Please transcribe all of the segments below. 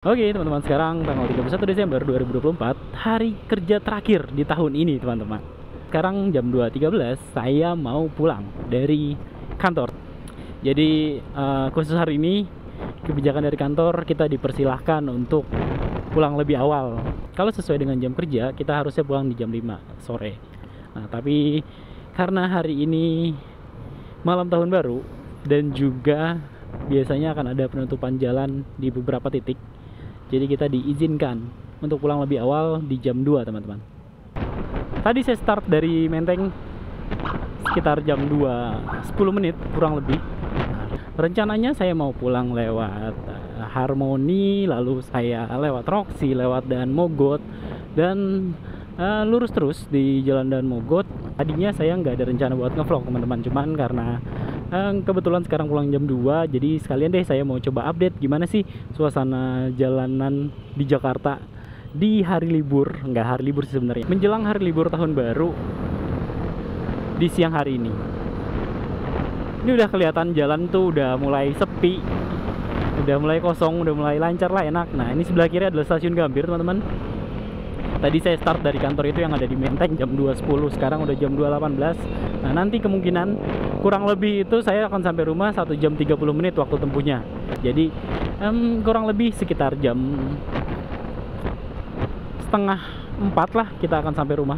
Oke teman-teman, sekarang tanggal 31 Desember 2024, hari kerja terakhir di tahun ini teman-teman. Sekarang jam 2.13, saya mau pulang dari kantor. Jadi khusus hari ini, kebijakan dari kantor kita dipersilahkan untuk pulang lebih awal. Kalau sesuai dengan jam kerja, kita harusnya pulang di jam 5 sore. Nah, tapi karena hari ini malam tahun baru dan juga biasanya akan ada penutupan jalan di beberapa titik, jadi kita diizinkan untuk pulang lebih awal di jam 2 teman-teman. Tadi saya start dari Menteng sekitar jam 2, 10 menit kurang lebih. Rencananya saya mau pulang lewat Harmoni, lalu saya lewat Roxy, lewat Dan Mogot, dan lurus terus di Jalan Dan Mogot. Tadinya saya nggak ada rencana buat ngevlog teman-teman, cuman karena kebetulan sekarang pulang jam 2, jadi sekalian deh saya mau coba update gimana sih suasana jalanan di Jakarta di hari libur. Nggak hari libur sih sebenarnya, menjelang hari libur tahun baru di siang hari ini. Ini udah kelihatan jalan tuh udah mulai sepi, udah mulai kosong, udah mulai lancar lah, enak. Nah, ini sebelah kiri adalah stasiun Gambir teman-teman. Tadi saya start dari kantor itu yang ada di Menteng jam 2.10, sekarang udah jam 2.18. Nah, nanti kemungkinan kurang lebih itu saya akan sampai rumah 1 jam 30 menit waktu tempuhnya. Jadi kurang lebih sekitar jam setengah 4 lah kita akan sampai rumah.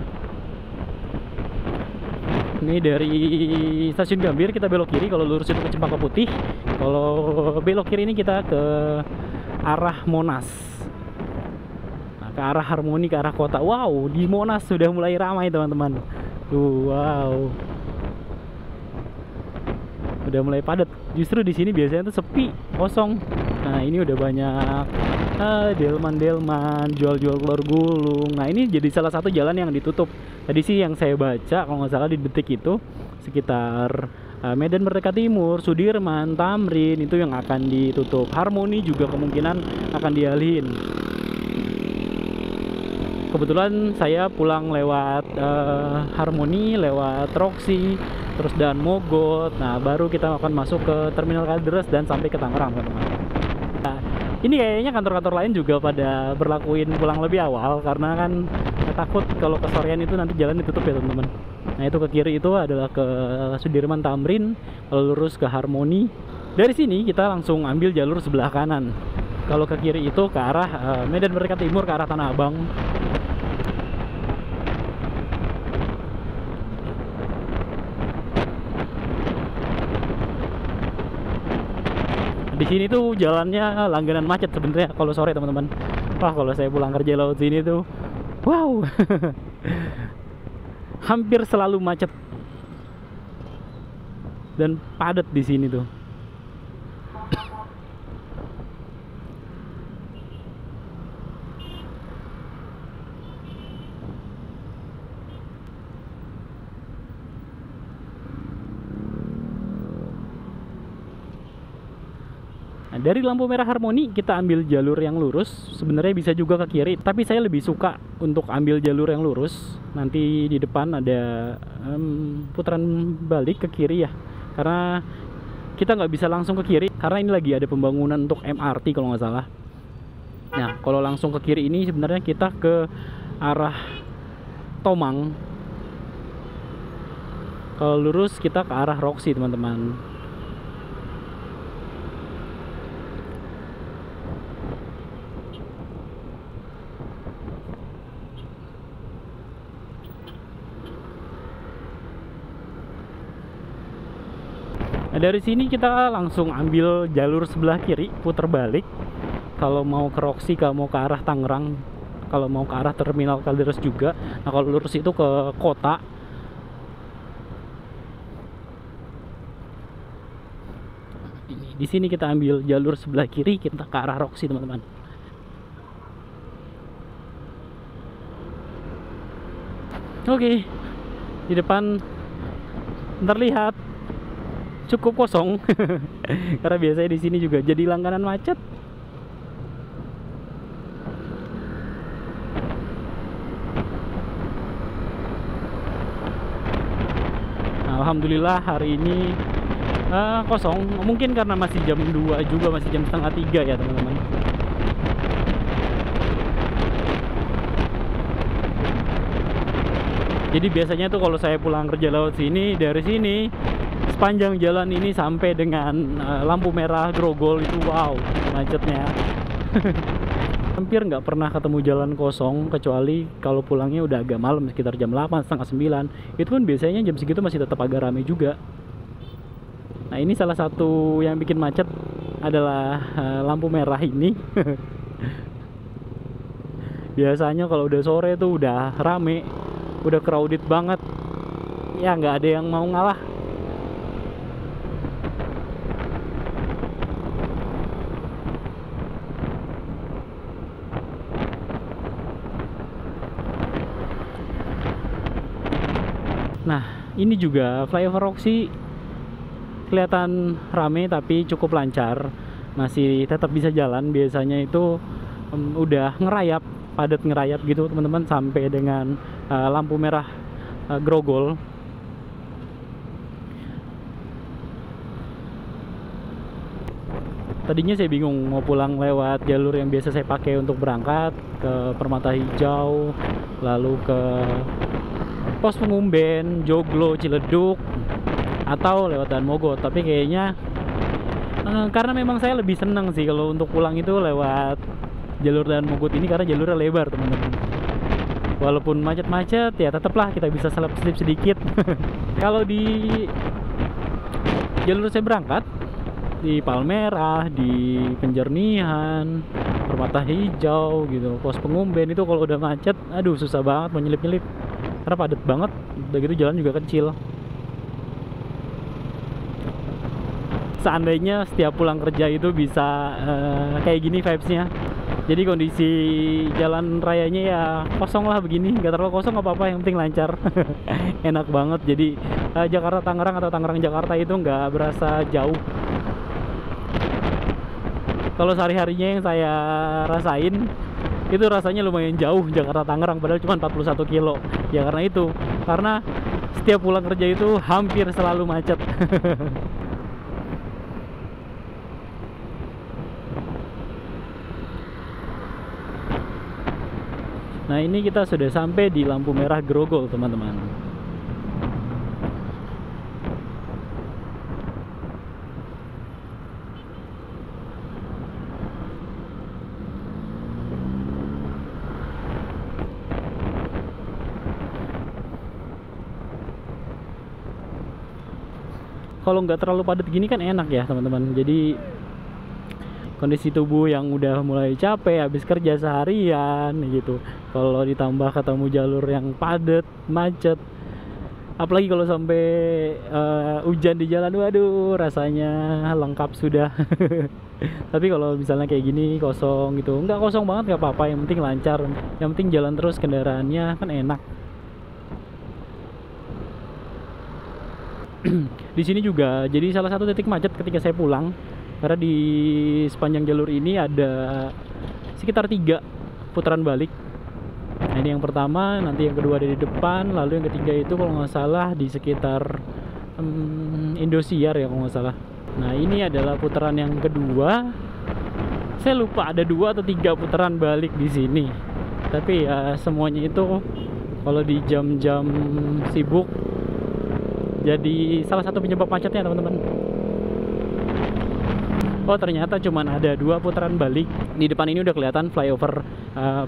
Ini dari stasiun Gambir kita belok kiri, kalau lurus itu ke Cempaka Putih. Kalau belok kiri ini kita ke arah Monas. Ke arah Harmoni, ke arah kota. Wow, di Monas sudah mulai ramai teman-teman. Wow, udah mulai padat. Justru di sini biasanya tuh sepi, kosong. Nah, ini udah banyak delman-delman, jual-jual telur gulung. Nah, ini jadi salah satu jalan yang ditutup. Tadi sih yang saya baca, kalau nggak salah di Detik itu sekitar Medan Merdeka Timur, Sudirman, Tamrin itu yang akan ditutup. Harmoni juga kemungkinan akan dialihin. Kebetulan saya pulang lewat Harmoni, lewat Roxy, terus Dan Mogot. Nah, baru kita akan masuk ke Terminal Kalideres dan sampai ke Tangerang teman-teman. Nah, ini kayaknya kantor-kantor lain juga pada berlakuin pulang lebih awal, karena kan takut kalau kesorean itu nanti jalan ditutup ya teman-teman. Nah, itu ke kiri itu adalah ke Sudirman Tamrin, kalau lurus ke Harmoni. Dari sini kita langsung ambil jalur sebelah kanan. Kalau ke kiri itu ke arah Medan Merdeka Timur, ke arah Tanah Abang. Di sini tuh jalannya langganan macet sebenarnya kalau sore teman-teman. Wah, kalau saya pulang kerja lewat sini tuh, wow, hampir selalu macet dan padat di sini tuh. Nah, dari lampu merah Harmoni kita ambil jalur yang lurus. Sebenarnya bisa juga ke kiri, tapi saya lebih suka untuk ambil jalur yang lurus. Nanti di depan ada putaran balik ke kiri ya, karena kita nggak bisa langsung ke kiri karena ini lagi ada pembangunan untuk MRT kalau nggak salah. Nah, kalau langsung ke kiri ini sebenarnya kita ke arah Tomang. Kalau lurus kita ke arah Roxy teman-teman. Nah, dari sini kita langsung ambil jalur sebelah kiri, putar balik. Kalau mau ke Roxy, kalau mau ke arah Tangerang, kalau mau ke arah Terminal Kalideres juga. Nah, kalau lurus itu ke kota. Di sini kita ambil jalur sebelah kiri, kita ke arah Roxy teman-teman. Oke, di depan terlihat cukup kosong karena biasanya di sini juga jadi langganan macet. Nah, alhamdulillah hari ini kosong. Mungkin karena masih jam 2 juga, masih jam setengah 3 ya teman-teman. Jadi biasanya tuh kalau saya pulang kerja lewat sini, dari sini sepanjang jalan ini sampai dengan lampu merah Grogol itu, wow, macetnya. Hampir nggak pernah ketemu jalan kosong, kecuali kalau pulangnya udah agak malam sekitar jam 8, setengah 9. Itu pun biasanya jam segitu masih tetap agak rame juga. Nah ini salah satu yang bikin macet adalah lampu merah ini. Biasanya kalau udah sore tuh udah rame, udah crowded banget. Ya nggak ada yang mau ngalah. Nah ini juga flyover Roxy kelihatan rame tapi cukup lancar, masih tetap bisa jalan. Biasanya itu udah ngerayap, padat ngerayap gitu teman-teman, sampai dengan lampu merah Grogol. Tadinya saya bingung mau pulang lewat jalur yang biasa saya pakai untuk berangkat ke Permata Hijau, lalu ke Pos Pengumben, Joglo, Ciledug, atau lewat Dan Mogot. Tapi kayaknya karena memang saya lebih seneng sih kalau untuk pulang itu lewat jalur Dan Mogot ini, karena jalurnya lebar teman-teman. Walaupun macet-macet ya tetaplah kita bisa selip-selip sedikit. Kalau di jalur saya berangkat di Palmerah, di Penjernihan, Permata Hijau gitu, Pos Pengumben itu kalau udah macet, aduh susah banget mau nyelip-nyelip karena padat banget. Udah gitu jalan juga kecil. Seandainya setiap pulang kerja itu bisa kayak gini vibesnya, jadi kondisi jalan rayanya ya kosong lah begini, nggak terlalu kosong nggak apa-apa, yang penting lancar. Enak banget. Jadi Jakarta Tangerang atau Tangerang Jakarta itu nggak berasa jauh. Kalau sehari-harinya yang saya rasain itu rasanya lumayan jauh, Jakarta Tangerang, padahal cuma 41 kilo. Ya karena itu, karena setiap pulang kerja itu hampir selalu macet. Nah ini kita sudah sampai di lampu merah Grogol teman-teman. Kalau nggak terlalu padat gini kan enak ya teman-teman. Jadi kondisi tubuh yang udah mulai capek habis kerja seharian gitu, kalau ditambah ketemu jalur yang padat, macet, apalagi kalau sampai hujan di jalan, waduh rasanya lengkap sudah. Tapi kalau misalnya kayak gini kosong gitu, nggak kosong banget nggak apa-apa, yang penting lancar, yang penting jalan terus kendaraannya kan enak. Di sini juga jadi salah satu titik macet ketika saya pulang, karena di sepanjang jalur ini ada sekitar 3 putaran balik. Nah ini yang pertama, nanti yang kedua ada di depan, lalu yang ketiga itu kalau nggak salah di sekitar Indosiar ya kalau nggak salah. Nah ini adalah putaran yang kedua. Saya lupa ada 2 atau 3 putaran balik di sini. Tapi ya semuanya itu kalau di jam-jam sibuk jadi salah satu penyebab macetnya teman-teman. Oh ternyata cuman ada 2 putaran balik. Di depan ini udah kelihatan flyover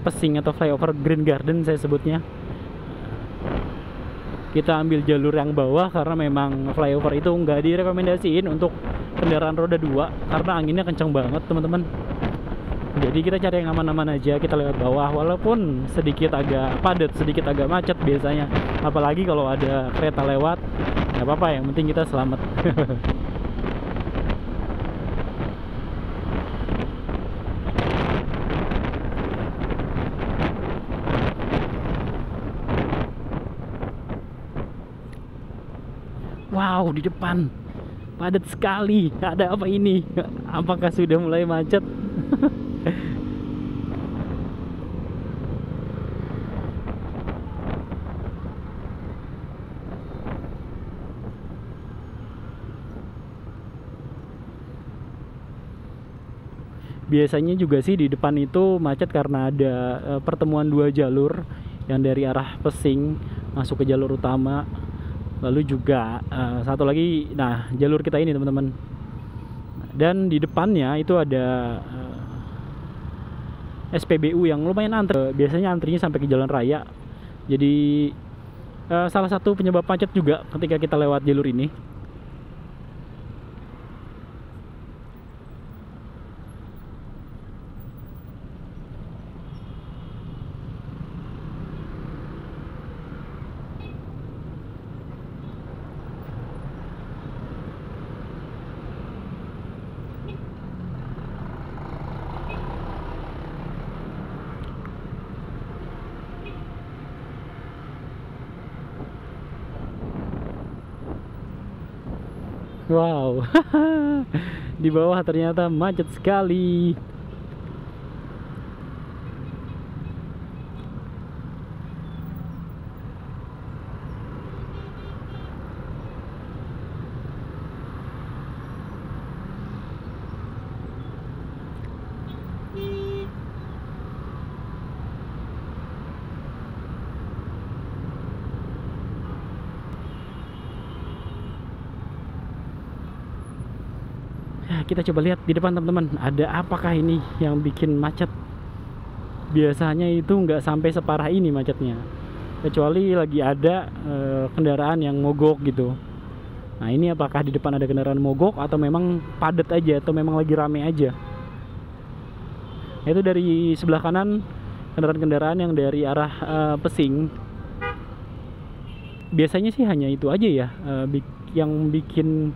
Pesing atau flyover Green Garden saya sebutnya. Kita ambil jalur yang bawah karena memang flyover itu nggak direkomendasiin untuk kendaraan roda 2 karena anginnya kencang banget teman-teman. Jadi kita cari yang aman-aman aja, kita lewat bawah walaupun sedikit agak padat, sedikit agak macet biasanya. Apalagi kalau ada kereta lewat, nggak apa-apa, yang penting kita selamat. Wow, di depan padat sekali. Ada apa ini? Apakah sudah mulai macet? Biasanya juga sih di depan itu macet karena ada pertemuan 2 jalur yang dari arah Pesing masuk ke jalur utama. Lalu juga satu lagi, nah jalur kita ini teman-teman. Dan di depannya itu ada SPBU yang lumayan antri. Biasanya antrinya sampai ke jalan raya. Jadi salah satu penyebab macet juga ketika kita lewat jalur ini. Wow, di bawah ternyata macet sekali. Kita coba lihat di depan teman-teman, ada apakah ini yang bikin macet. Biasanya itu nggak sampai separah ini macetnya, kecuali lagi ada kendaraan yang mogok gitu. Nah ini apakah di depan ada kendaraan mogok atau memang padat aja, atau memang lagi rame aja. Itu dari sebelah kanan kendaraan-kendaraan yang dari arah Pesing. Biasanya sih hanya itu aja ya yang bikin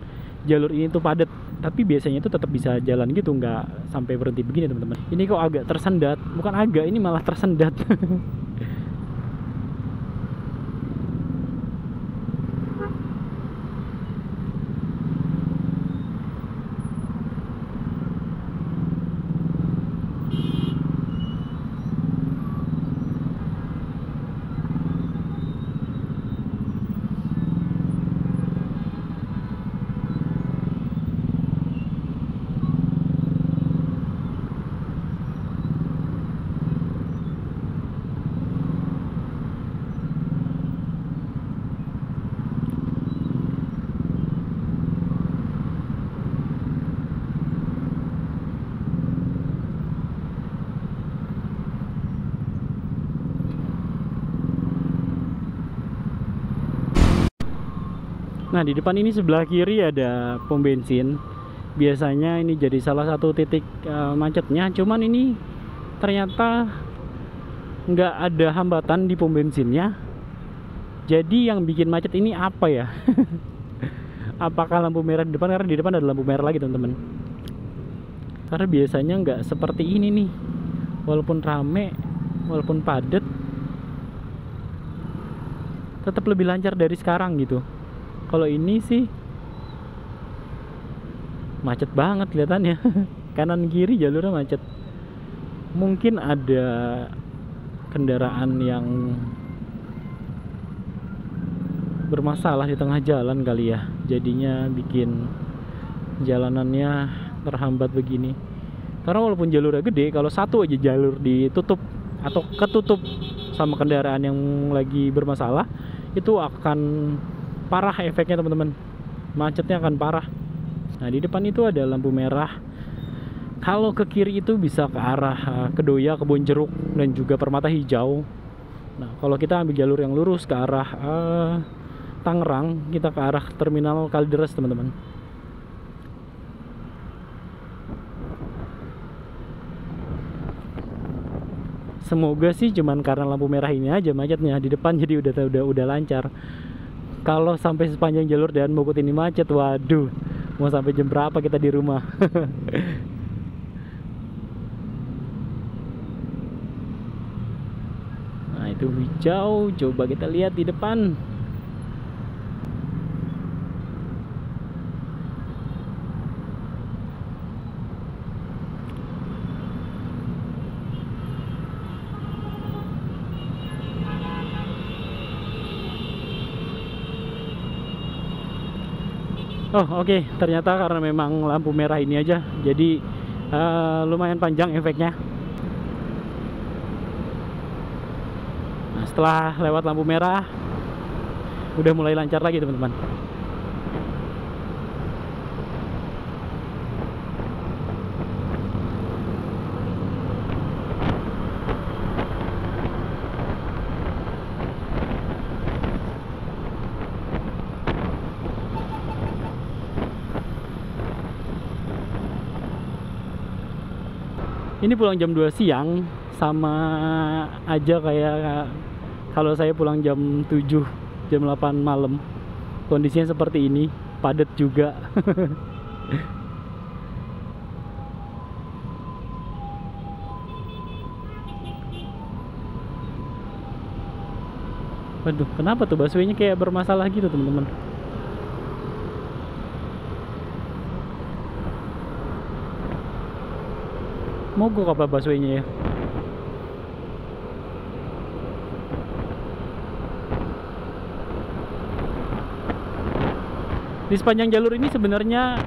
jalur ini tuh padat, tapi biasanya itu tetap bisa jalan gitu, nggak sampai berhenti begini teman-teman. Ini kok agak tersendat, bukan agak, ini malah tersendat. Nah di depan ini sebelah kiri ada pom bensin. Biasanya ini jadi salah satu titik macetnya. Cuman ini ternyata nggak ada hambatan di pom bensinnya. Jadi yang bikin macet ini apa ya? Apakah lampu merah di depan? Karena di depan ada lampu merah lagi teman-teman. Karena biasanya nggak seperti ini nih. Walaupun rame, walaupun padat, tetap lebih lancar dari sekarang gitu. Kalau ini sih macet banget kelihatannya. Kanan kiri jalurnya macet. Mungkin ada kendaraan yang bermasalah di tengah jalan kali ya, jadinya bikin jalanannya terhambat begini. Karena walaupun jalurnya gede, kalau satu aja jalur ditutup atau ketutup sama kendaraan yang lagi bermasalah, itu akan parah efeknya teman-teman. Macetnya akan parah. Nah di depan itu ada lampu merah. Kalau ke kiri itu bisa ke arah Kedoya, Kebon Jeruk, dan juga Permata Hijau. Nah kalau kita ambil jalur yang lurus ke arah Tangerang, kita ke arah Terminal Kalideres teman-teman. Semoga sih cuman karena lampu merah ini aja macetnya di depan, jadi udah lancar. Kalau sampai sepanjang jalur dan Mogot ini macet, waduh, mau sampai jam berapa kita di rumah? Nah itu hijau, coba kita lihat di depan. Oh oke, ternyata karena memang lampu merah ini aja, jadi lumayan panjang efeknya. Nah, setelah lewat lampu merah, udah mulai lancar lagi teman-teman. Ini pulang jam 2 siang sama aja kayak kalau saya pulang jam 7, jam 8 malam. Kondisinya seperti ini, padat juga. Waduh, kenapa tuh busway-nya kayak bermasalah gitu teman-teman? Mogok apa busway-nya ya? Di sepanjang jalur ini sebenarnya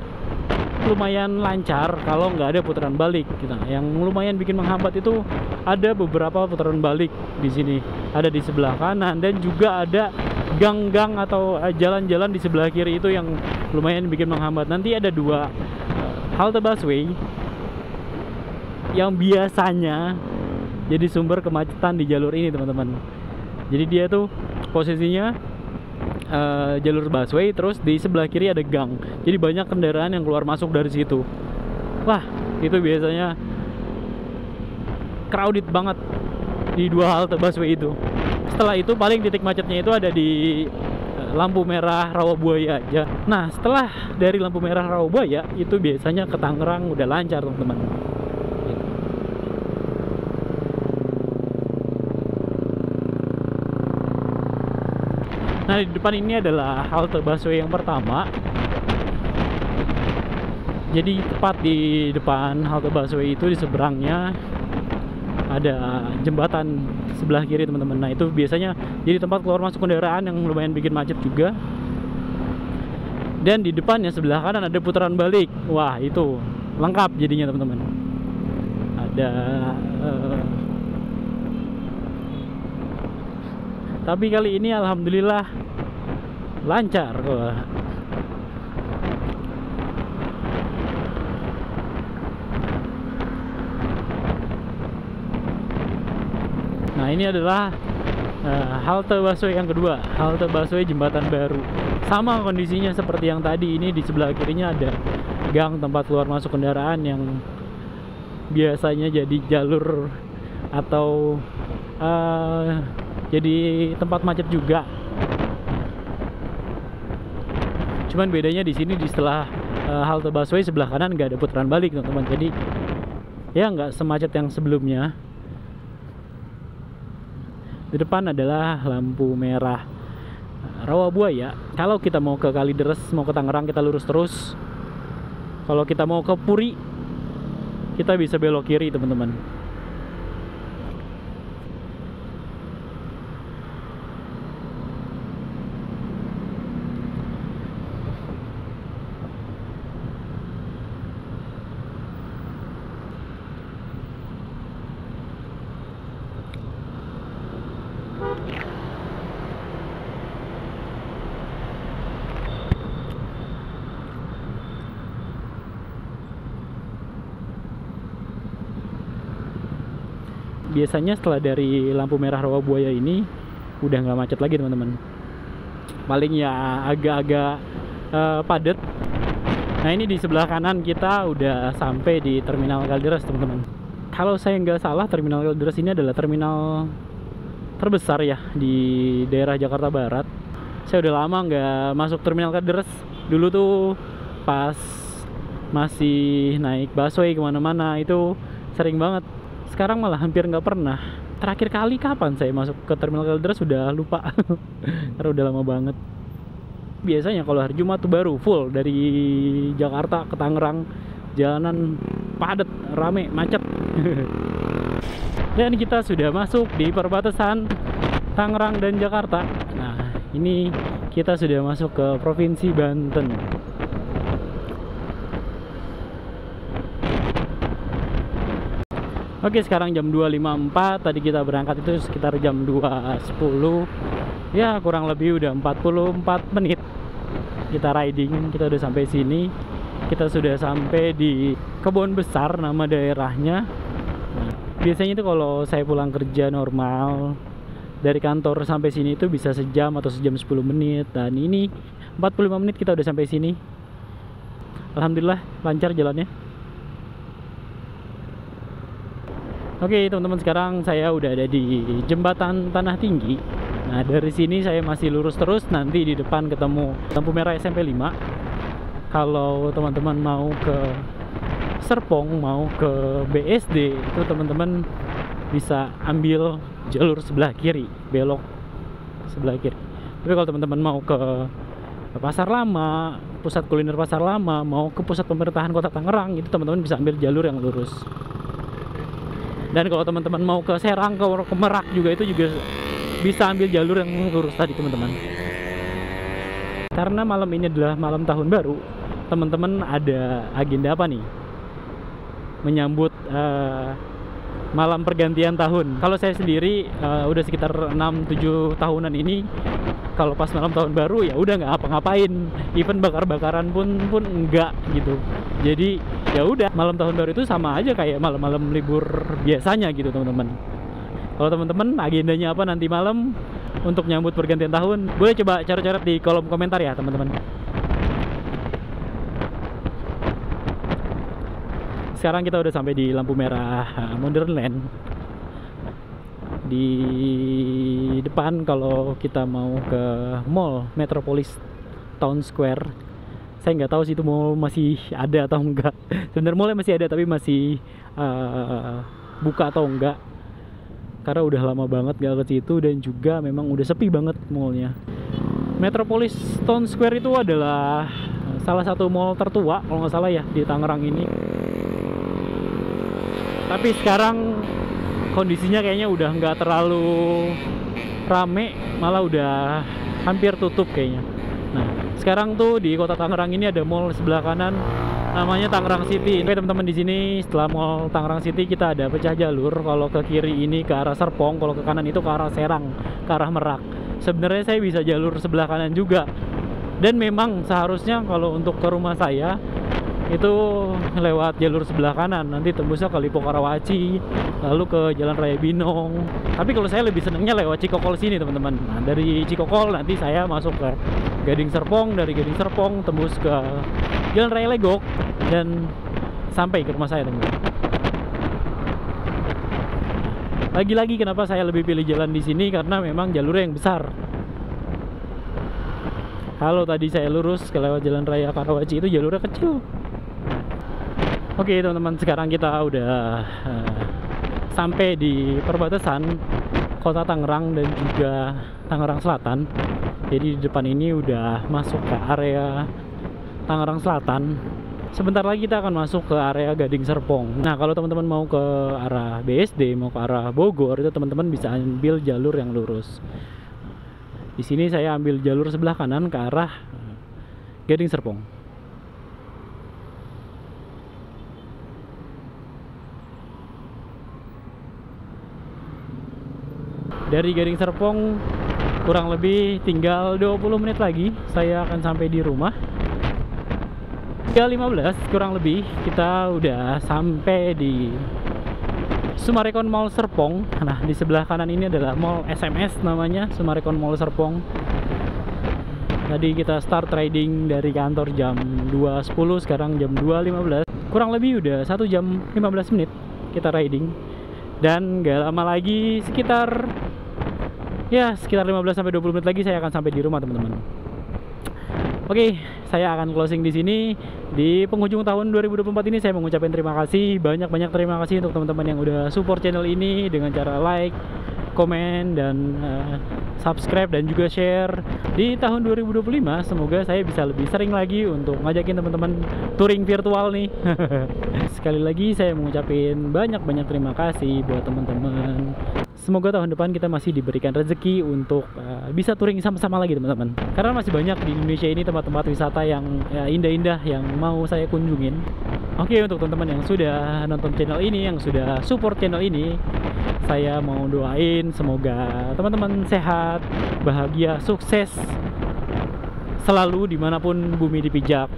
lumayan lancar kalau nggak ada putaran balik gitu. Yang lumayan bikin menghambat itu ada beberapa putaran balik di sini. Ada di sebelah kanan dan juga ada gang-gang atau jalan-jalan di sebelah kiri itu yang lumayan bikin menghambat. Nanti ada 2 halte busway yang biasanya jadi sumber kemacetan di jalur ini teman-teman. Jadi dia tuh posisinya jalur busway, terus di sebelah kiri ada gang. Jadi banyak kendaraan yang keluar masuk dari situ. Wah, itu biasanya crowded banget di 2 halte busway itu. Setelah itu paling titik macetnya itu ada di lampu merah Rawabuaya aja. Nah, setelah dari lampu merah Rawabuaya itu biasanya ke Tangerang udah lancar teman-teman. Nah, di depan ini adalah halte busway yang pertama. Jadi tepat di depan halte busway itu di seberangnya ada jembatan sebelah kiri teman-teman. Nah, itu biasanya jadi tempat keluar masuk kendaraan yang lumayan bikin macet juga. Dan di depannya sebelah kanan ada putaran balik. Wah, itu lengkap jadinya teman-teman. Ada tapi kali ini alhamdulillah lancar kok. Nah, ini adalah halte busway yang kedua, halte busway Jembatan Baru. Sama kondisinya seperti yang tadi. Ini di sebelah kirinya ada gang tempat keluar masuk kendaraan yang biasanya jadi jalur atau jadi tempat macet juga. Cuman bedanya di sini di setelah halte busway sebelah kanan nggak ada putaran balik teman-teman. Jadi ya nggak semacet yang sebelumnya. Di depan adalah lampu merah Rawabuaya. Kalau kita mau ke Kalideres, mau ke Tangerang, kita lurus terus. Kalau kita mau ke Puri, kita bisa belok kiri teman-teman. Biasanya setelah dari lampu merah Rawabuaya ini udah nggak macet lagi teman-teman. Paling ya agak-agak padat. Nah, ini di sebelah kanan kita udah sampai di Terminal Kalideres teman-teman. Kalau saya nggak salah, Terminal Kalideres ini adalah terminal terbesar ya di daerah Jakarta Barat. Saya udah lama nggak masuk Terminal Kalideres. Dulu tuh pas masih naik busway kemana-mana itu sering banget. Sekarang malah hampir nggak pernah. Terakhir kali kapan saya masuk ke Terminal Kalideres sudah lupa. Karena udah lama banget. Biasanya kalau hari Jumat tuh baru full dari Jakarta ke Tangerang. Jalanan padat, rame, macet. Dan kita sudah masuk di perbatasan Tangerang dan Jakarta. Nah, ini kita sudah masuk ke Provinsi Banten. Oke, sekarang jam 2.54. Tadi kita berangkat itu sekitar jam 2.10. Ya kurang lebih udah 44 menit kita riding. Kita udah sampai sini. Kita sudah sampai di Kebon Besar nama daerahnya. Nah, biasanya itu kalau saya pulang kerja normal dari kantor sampai sini itu bisa sejam atau sejam 10 menit. Dan ini 45 menit kita udah sampai sini. Alhamdulillah lancar jalannya. Oke teman-teman, sekarang saya udah ada di jembatan Tanah Tinggi. Nah dari sini saya masih lurus terus, nanti di depan ketemu lampu merah SMP 5. Kalau teman-teman mau ke Serpong, mau ke BSD, itu teman-teman bisa ambil jalur sebelah kiri, belok sebelah kiri. Tapi kalau teman-teman mau ke Pasar Lama, pusat kuliner Pasar Lama, mau ke pusat pemerintahan Kota Tangerang, itu teman-teman bisa ambil jalur yang lurus. Dan kalau teman-teman mau ke Serang, ke Merak juga, itu juga bisa ambil jalur yang lurus tadi teman-teman. Karena malam ini adalah malam tahun baru, teman-teman ada agenda apa nih? Menyambut malam pergantian tahun. Kalau saya sendiri udah sekitar 6-7 tahunan ini, kalau pas malam tahun baru ya udah nggak apa-ngapain, even bakar-bakaran pun enggak gitu. Jadi ya udah, malam tahun baru itu sama aja kayak malam-malam libur biasanya gitu teman-teman. Kalau teman-teman agendanya apa nanti malam untuk nyambut pergantian tahun, boleh coba coret-coret di kolom komentar ya teman-teman. Sekarang kita udah sampai di lampu merah Modernland. Di depan kalau kita mau ke Mall Metropolis Town Square, saya nggak tahu sih itu mall masih ada atau enggak. Sebenarnya mallnya masih ada tapi masih buka atau enggak, karena udah lama banget gak ke situ dan juga memang udah sepi banget mallnya. Metropolis Town Square itu adalah salah satu mall tertua kalau nggak salah ya di Tangerang ini. Tapi sekarang kondisinya kayaknya udah nggak terlalu rame, malah udah hampir tutup kayaknya. Nah sekarang tuh di kota Tangerang ini ada mall sebelah kanan namanya Tangerang City. Oke teman-teman, di sini setelah mall Tangerang City kita ada pecah jalur. Kalau ke kiri ini ke arah Serpong, kalau ke kanan itu ke arah Serang, ke arah Merak. Sebenarnya saya bisa jalur sebelah kanan juga. Dan memang seharusnya kalau untuk ke rumah saya itu lewat jalur sebelah kanan, nanti tembusnya ke Lipo Karawaci, lalu ke Jalan Raya Binong. Tapi kalau saya lebih senangnya lewat Cikokol sini teman-teman. Nah dari Cikokol nanti saya masuk ke Gading Serpong, dari Gading Serpong tembus ke Jalan Raya Legok dan sampai ke rumah saya teman-teman. Lagi-lagi kenapa saya lebih pilih jalan di sini, karena memang jalurnya yang besar. Kalau tadi saya lurus ke lewat Jalan Raya Karawaci itu jalurnya kecil. Oke teman-teman, sekarang kita udah sampai di perbatasan kota Tangerang dan juga Tangerang Selatan. Jadi di depan ini udah masuk ke area Tangerang Selatan. Sebentar lagi kita akan masuk ke area Gading Serpong. Nah kalau teman-teman mau ke arah BSD, mau ke arah Bogor, itu teman-teman bisa ambil jalur yang lurus. Di sini saya ambil jalur sebelah kanan ke arah Gading Serpong. Dari Gading Serpong kurang lebih tinggal 20 menit lagi saya akan sampai di rumah. 3.15 kurang lebih kita udah sampai di Summarecon Mall Serpong. Nah di sebelah kanan ini adalah Mall SMS namanya, Summarecon Mall Serpong. Tadi kita start riding dari kantor jam 2.10, sekarang jam 2.15. Kurang lebih udah 1 jam 15 menit kita riding. Dan gak lama lagi, sekitar 15-20 menit lagi saya akan sampai di rumah teman-teman. Oke, saya akan closing di sini. Di penghujung tahun 2024 ini saya mengucapkan terima kasih, banyak-banyak terima kasih untuk teman-teman yang udah support channel ini dengan cara like, komen, dan subscribe dan juga share. Di tahun 2025 semoga saya bisa lebih sering lagi untuk ngajakin teman-teman touring virtual nih. Sekali lagi saya mengucapkan banyak-banyak terima kasih buat teman-teman. Semoga tahun depan kita masih diberikan rezeki untuk bisa touring sama-sama lagi teman-teman. Karena masih banyak di Indonesia ini tempat-tempat wisata yang indah-indah yang mau saya kunjungin. Oke, untuk teman-teman yang sudah nonton channel ini, yang sudah support channel ini, saya mau doain semoga teman-teman sehat, bahagia, sukses selalu dimanapun bumi dipijak.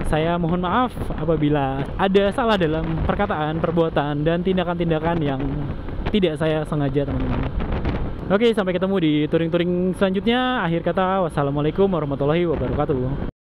Saya mohon maaf apabila ada salah dalam perkataan, perbuatan, dan tindakan-tindakan yang tidak saya sengaja, teman-teman. Oke, sampai ketemu di touring-touring selanjutnya. Akhir kata, wassalamualaikum warahmatullahi wabarakatuh.